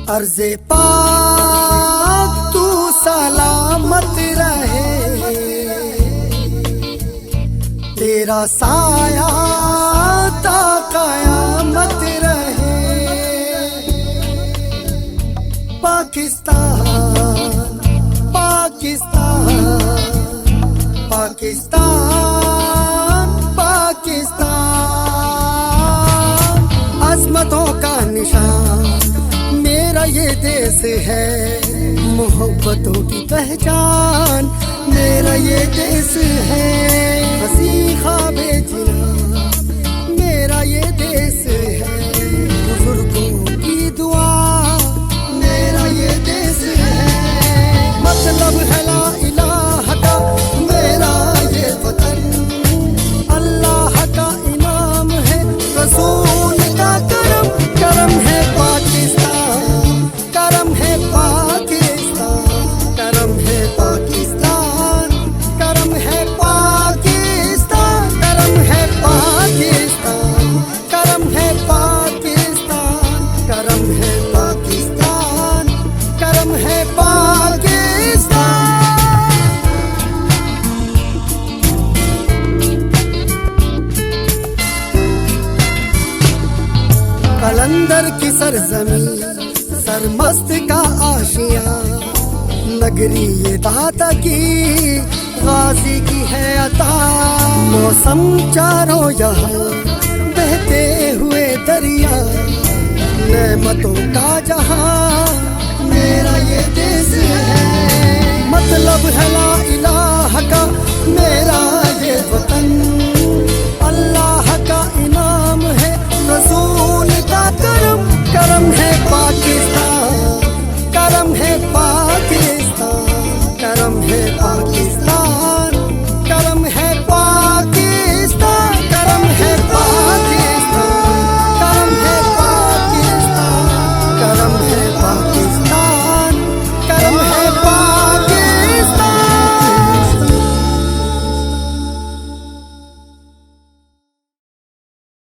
عرض پاک تو سلامت رہے، تیرا سایہ تا قیامت رہے۔ پاکستان پاکستان پاکستان پاکستان، عظمتوں کا نشان میرا یہ دیس ہے، محبتوں کی پہچان میرا یہ دیس ہے، حسین خواب جنا میرا یہ دیس ہے، بزرگوں کی دعا میرا یہ دیس ہے، مطلب ہے لا الہ کا میرا یہ وطن، اللہ کا انعام ہے رسول کا کرم، کرم ہے پاکستان، کرم ہے پاکستان، کرم ہے پاکستان، کرم ہے پاکستان، کرم ہے پاکستان، کرم ہے پاکستان، کرم ہے پاکستان، کرم ہے پاکستان۔ قلندر کی سرزمین، سرمست کا آشیاں، نگری یہ داتا کی غازی کی ہے عطا، موسم چاروں یہاں بہتے ہوئے دریا، نعمتوں کا جہاں میرا یہ دیس ہے، مطلب ہے لا الہ کا میرا یہ وطن، اللہ کا انعام ہے رسول کا کرم، کرم ہے پاکستان، کرم ہے پاکستان، کرم ہے پاکستان۔